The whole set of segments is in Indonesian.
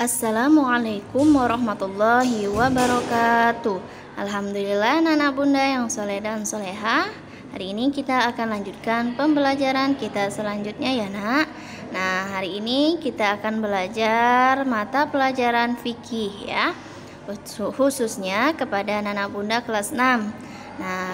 Assalamualaikum warahmatullahi wabarakatuh. Alhamdulillah anak bunda yang soleh dan soleha. Hari ini kita akan lanjutkan pembelajaran kita selanjutnya ya nak. Nah, hari ini kita akan belajar mata pelajaran fikih ya, khususnya kepada anak bunda kelas 6. Nah,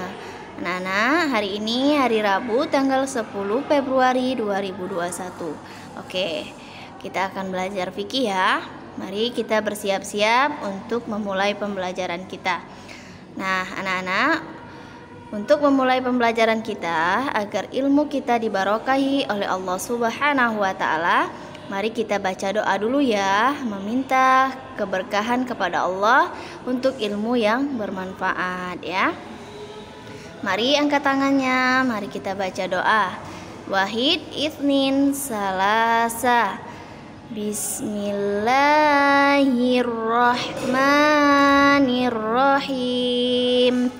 anak-anak, hari ini hari Rabu tanggal 10 Februari 2021. Oke, kita akan belajar fikih ya. Mari kita bersiap-siap untuk memulai pembelajaran kita. Nah, anak-anak, untuk memulai pembelajaran kita agar ilmu kita dibarokahi oleh Allah Subhanahu wa taala, mari kita baca doa dulu ya, meminta keberkahan kepada Allah untuk ilmu yang bermanfaat ya. Mari angkat tangannya, mari kita baca doa. Wahid, Itsnin, Salasa. Bismillahirrahmanirrahim.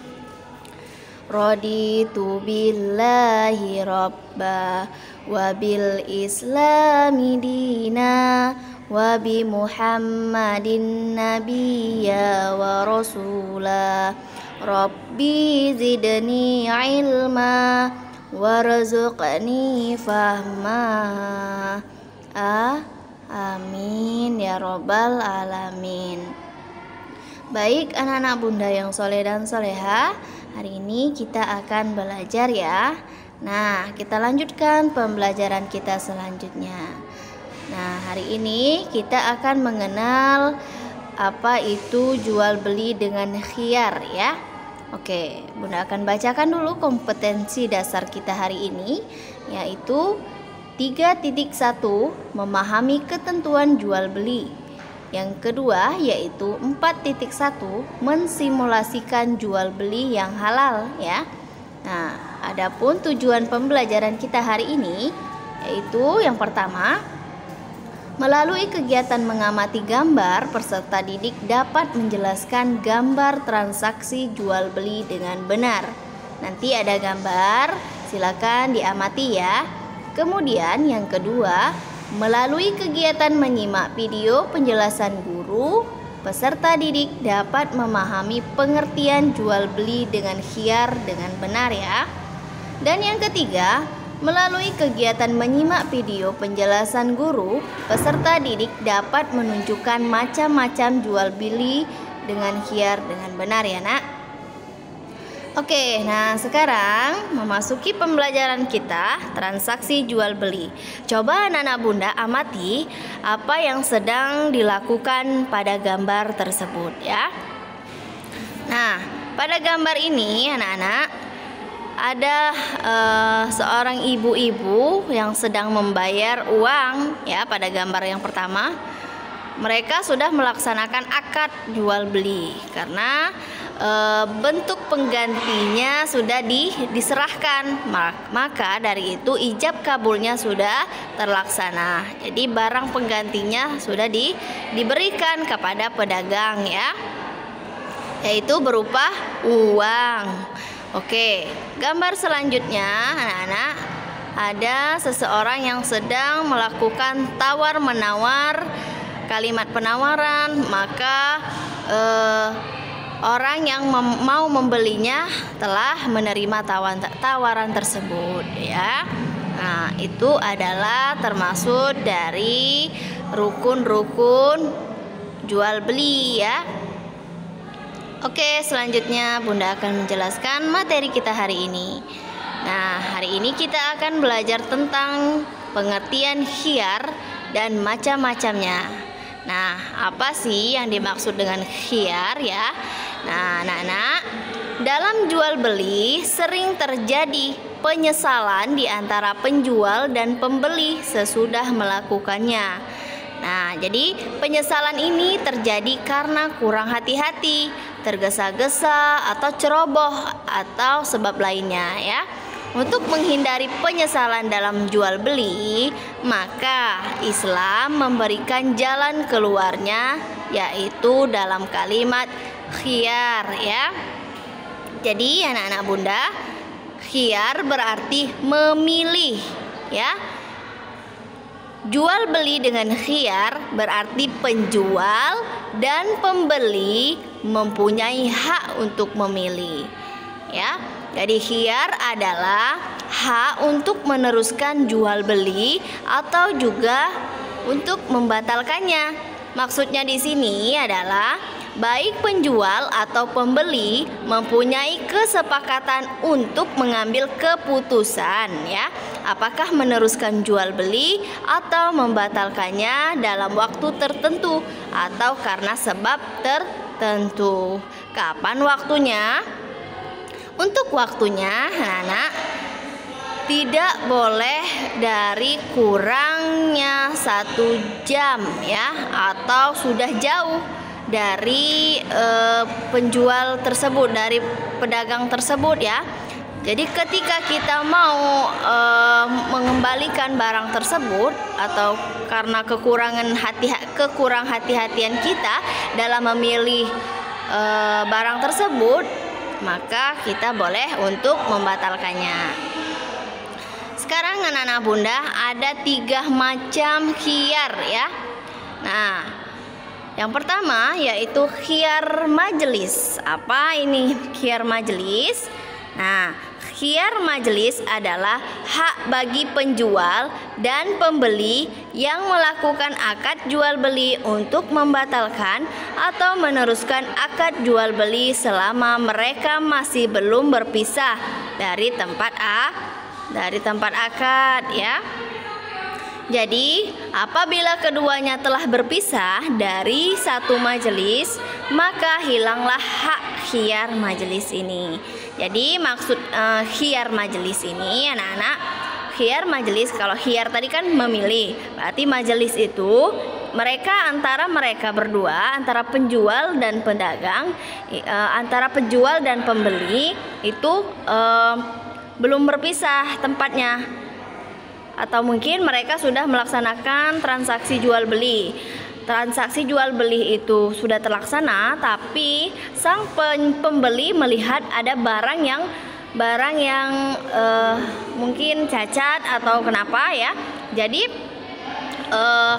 Raditu billahi rabba wa bil islami dina wa bi Muhammadin nabiyya wa rasula. Rabbi zidni ilma warzuqni fahma. Amin ya robbal alamin. Baik anak-anak bunda yang soleh dan soleha, hari ini kita akan belajar ya. Nah, kita lanjutkan pembelajaran kita selanjutnya. Nah, hari ini kita akan mengenal apa itu jual beli dengan khiyar ya. Oke, bunda akan bacakan dulu kompetensi dasar kita hari ini, yaitu 3.1 memahami ketentuan jual beli. Yang kedua yaitu 4.1 mensimulasikan jual beli yang halal ya. Nah, adapun tujuan pembelajaran kita hari ini yaitu yang pertama, melalui kegiatan mengamati gambar, peserta didik dapat menjelaskan gambar transaksi jual beli dengan benar. Nanti ada gambar, silakan diamati ya. Kemudian yang kedua, melalui kegiatan menyimak video penjelasan guru, peserta didik dapat memahami pengertian jual beli dengan khiyar dengan benar ya. Dan yang ketiga, melalui kegiatan menyimak video penjelasan guru, peserta didik dapat menunjukkan macam-macam jual beli dengan khiyar dengan benar ya nak. Oke, nah sekarang memasuki pembelajaran kita transaksi jual beli. Coba anak-anak bunda amati apa yang sedang dilakukan pada gambar tersebut ya. Nah, pada gambar ini anak-anak ada seorang ibu-ibu yang sedang membayar uang ya. Pada gambar yang pertama, mereka sudah melaksanakan akad jual beli karena bentuk penggantinya sudah diserahkan, maka dari itu ijab kabulnya sudah terlaksana. Jadi barang penggantinya sudah diberikan kepada pedagang ya, yaitu berupa uang. Oke, gambar selanjutnya anak-anak, ada seseorang yang sedang melakukan tawar-menawar, kalimat penawaran, maka orang yang mau membelinya telah menerima tawaran tersebut ya. Nah, itu adalah termasuk dari rukun-rukun jual beli ya. Oke, selanjutnya bunda akan menjelaskan materi kita hari ini. Nah, hari ini kita akan belajar tentang pengertian khiyar dan macam-macamnya. Nah, apa sih yang dimaksud dengan khiyar ya? Nah, anak-anak, dalam jual beli sering terjadi penyesalan di antara penjual dan pembeli sesudah melakukannya. Nah, jadi penyesalan ini terjadi karena kurang hati-hati, tergesa-gesa atau ceroboh atau sebab lainnya ya. Untuk menghindari penyesalan dalam jual beli, maka Islam memberikan jalan keluarnya, yaitu dalam kalimat khiyar ya. Jadi anak-anak bunda, khiyar berarti memilih ya. Jual beli dengan khiyar berarti penjual dan pembeli mempunyai hak untuk memilih. Ya, jadi khiyar adalah hak untuk meneruskan jual beli atau juga untuk membatalkannya. Maksudnya di sini adalah baik penjual atau pembeli mempunyai kesepakatan untuk mengambil keputusan, ya, apakah meneruskan jual beli atau membatalkannya dalam waktu tertentu atau karena sebab tertentu. Kapan waktunya? Untuk waktunya, anak-anak, tidak boleh dari kurangnya 1 jam, ya, atau sudah jauh dari penjual tersebut, dari pedagang tersebut, ya. Jadi ketika kita mau mengembalikan barang tersebut atau karena kekurang hati-hatian kita dalam memilih barang tersebut, maka kita boleh untuk membatalkannya. Sekarang anak-anak bunda, ada 3 macam khiyar, ya. Nah, yang pertama yaitu khiyar majelis. Apa ini khiyar majelis? Nah, khiyar majelis adalah hak bagi penjual dan pembeli yang melakukan akad jual beli untuk membatalkan atau meneruskan akad jual beli selama mereka masih belum berpisah dari tempat akad, ya. Jadi, apabila keduanya telah berpisah dari satu majelis, maka hilanglah hak khiyar majelis ini. Jadi, maksud khiyar majelis ini, anak-anak, khiyar majelis, kalau khiyar tadi kan memilih, berarti majelis itu antara mereka berdua, antara penjual dan pedagang, antara penjual dan pembeli itu belum berpisah tempatnya. Atau mungkin mereka sudah melaksanakan transaksi jual beli. Transaksi jual beli itu sudah terlaksana, tapi sang pembeli melihat ada barang yang mungkin cacat atau kenapa, ya. Jadi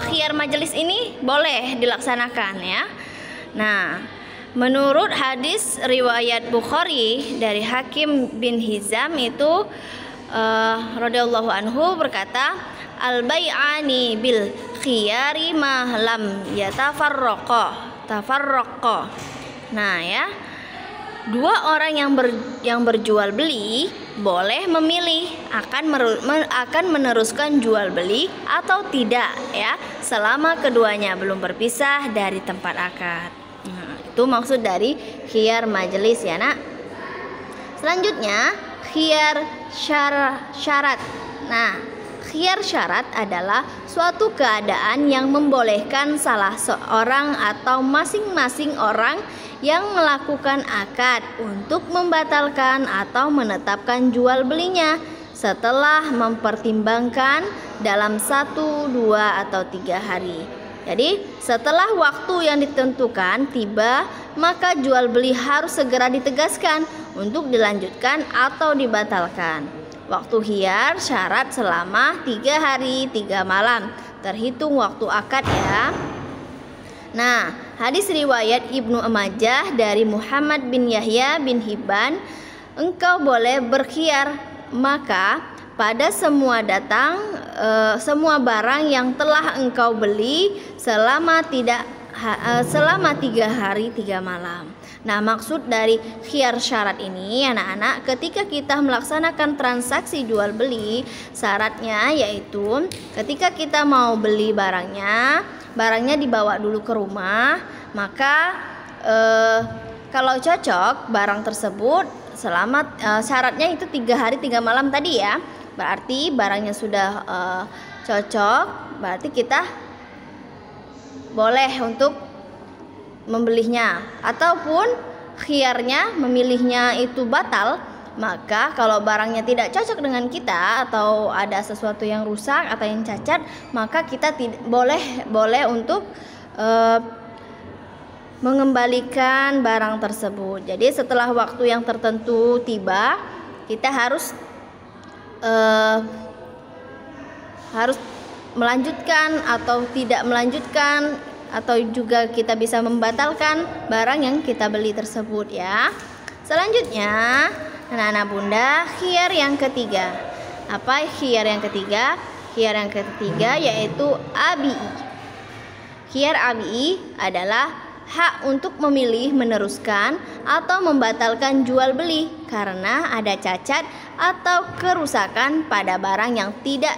khiyar majelis ini boleh dilaksanakan, ya. Nah, menurut hadis riwayat Bukhari dari Hakim bin Hizam itu radhiyallahu anhu berkata, al-bai'ani bil khiyari ma lam tafarraqa. Nah, ya, 2 orang yang berjual beli boleh memilih akan meneruskan jual beli atau tidak, ya, selama keduanya belum berpisah dari tempat akad. Nah, itu maksud dari khiyar majelis, ya, nak. Selanjutnya khiyar syarat. Nah, khiyar syarat adalah suatu keadaan yang membolehkan salah seorang atau masing-masing orang yang melakukan akad untuk membatalkan atau menetapkan jual belinya setelah mempertimbangkan dalam 1, 2, atau 3 hari. Jadi, setelah waktu yang ditentukan tiba, maka jual beli harus segera ditegaskan untuk dilanjutkan atau dibatalkan. Waktu khiyar syarat selama 3 hari 3 malam terhitung waktu akad, ya. Nah, hadis riwayat Ibnu Majah dari Muhammad bin Yahya bin Hibban, engkau boleh berkhiyar maka pada semua barang yang telah engkau beli selama 3 hari 3 malam. Nah, maksud dari khiyar syarat ini, anak-anak, ketika kita melaksanakan transaksi jual beli, syaratnya yaitu ketika kita mau beli barangnya dibawa dulu ke rumah, maka kalau cocok barang tersebut syaratnya itu 3 hari 3 malam tadi, ya. Berarti barangnya sudah cocok, berarti kita boleh untuk membelinya. Ataupun khiyarnya memilihnya itu batal, maka kalau barangnya tidak cocok dengan kita atau ada sesuatu yang rusak atau yang cacat, maka kita boleh untuk mengembalikan barang tersebut. Jadi setelah waktu yang tertentu tiba, kita harus melanjutkan atau tidak melanjutkan, atau juga kita bisa membatalkan barang yang kita beli tersebut ya. Selanjutnya, anak-anak bunda, khiyar yang ketiga. Apa khiyar yang ketiga? Khiyar yang ketiga yaitu ABI. Khiyar ABI adalah hak untuk memilih meneruskan atau membatalkan jual beli karena ada cacat atau kerusakan pada barang yang tidak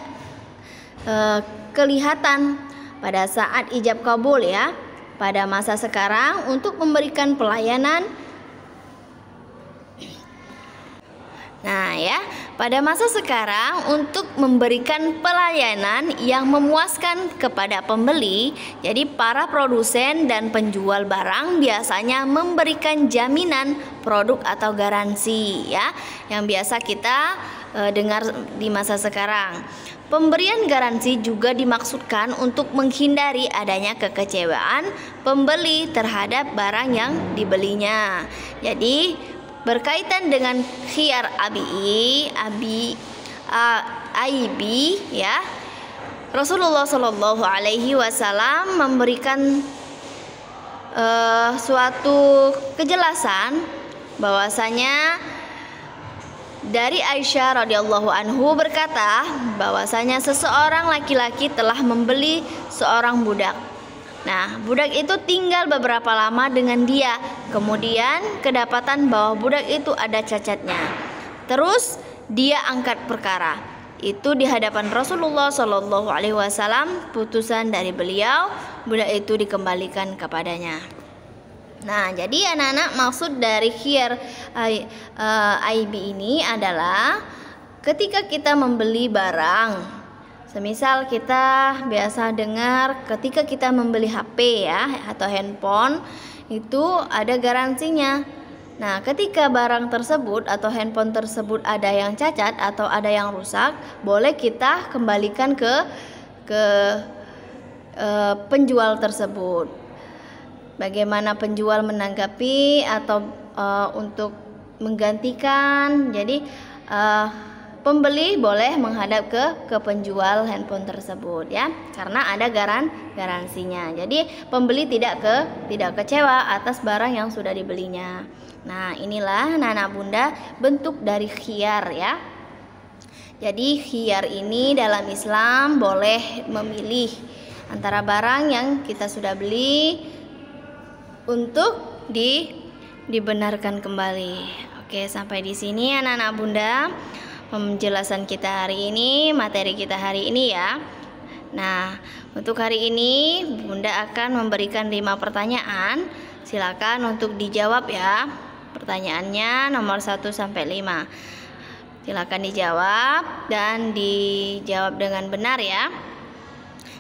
kelihatan pada saat ijab kabul ya. Pada masa sekarang untuk memberikan pelayanan. Nah ya, pada masa sekarang untuk memberikan pelayanan yang memuaskan kepada pembeli, jadi para produsen dan penjual barang biasanya memberikan jaminan produk atau garansi ya, yang biasa kita dengar di masa sekarang. Pemberian garansi juga dimaksudkan untuk menghindari adanya kekecewaan pembeli terhadap barang yang dibelinya. Jadi berkaitan dengan khiyar AIB ya, Rasulullah Shallallahu Alaihi Wasallam memberikan suatu kejelasan bahwasanya dari Aisyah radhiyallahu anhu berkata bahwasanya seseorang laki-laki telah membeli seorang budak. Nah, budak itu tinggal beberapa lama dengan dia. Kemudian kedapatan bahwa budak itu ada cacatnya. Terus dia angkat perkara. Itu di hadapan Rasulullah Shallallahu Alaihi Wasallam. Putusan dari beliau, budak itu dikembalikan kepadanya. Nah, jadi anak-anak, maksud dari khiyar AIB ini adalah ketika kita membeli barang. Semisal kita biasa dengar ketika kita membeli HP ya atau handphone itu ada garansinya. Nah, ketika barang tersebut atau handphone tersebut ada yang cacat atau ada yang rusak, boleh kita kembalikan ke penjual tersebut. Bagaimana penjual menanggapi atau untuk menggantikan. Jadi pembeli boleh menghadap ke penjual handphone tersebut ya, karena ada garansinya. Jadi pembeli tidak kecewa atas barang yang sudah dibelinya. Nah, inilah anak-anak bunda bentuk dari khiyar ya. Jadi khiyar ini dalam Islam boleh memilih antara barang yang kita sudah beli untuk dibenarkan kembali. Oke, sampai di sini anak-anak bunda penjelasan kita hari ini, materi kita hari ini ya. Nah, untuk hari ini Bunda akan memberikan 5 pertanyaan. Silakan untuk dijawab ya. Pertanyaannya nomor 1 sampai 5. Silakan dijawab dan dijawab dengan benar ya.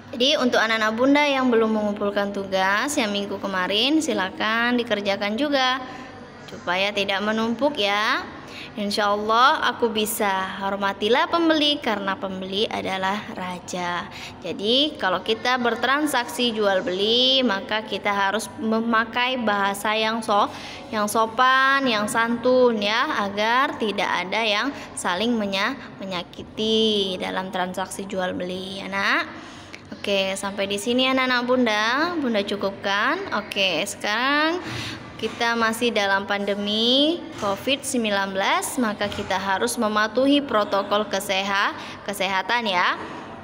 Jadi untuk anak-anak Bunda yang belum mengumpulkan tugas yang minggu kemarin, silakan dikerjakan juga supaya tidak menumpuk ya. Insya Allah aku bisa. Hormatilah pembeli karena pembeli adalah raja. Jadi kalau kita bertransaksi jual beli, maka kita harus memakai bahasa yang sopan, yang santun ya, agar tidak ada yang saling menyakiti dalam transaksi jual beli. Anak. Oke, sampai di sini anak-anak Bunda cukupkan. Oke, sekarang kita masih dalam pandemi COVID-19, maka kita harus mematuhi protokol kesehatan ya.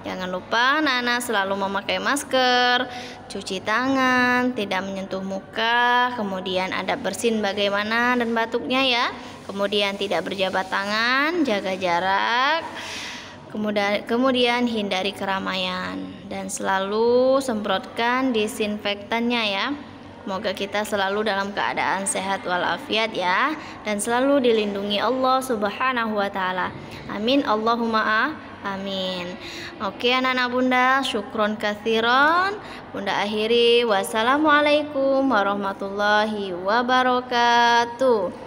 Jangan lupa anak-anak selalu memakai masker, cuci tangan, tidak menyentuh muka, kemudian adab bersin bagaimana dan batuknya ya. Kemudian tidak berjabat tangan, jaga jarak. Kemudian hindari keramaian dan selalu semprotkan disinfektannya ya. Semoga kita selalu dalam keadaan sehat walafiat ya, dan selalu dilindungi Allah Subhanahu wa taala. Amin Allahumma amin. Oke anak-anak Bunda, syukron katsiran. Bunda akhiri, wassalamualaikum warahmatullahi wabarakatuh.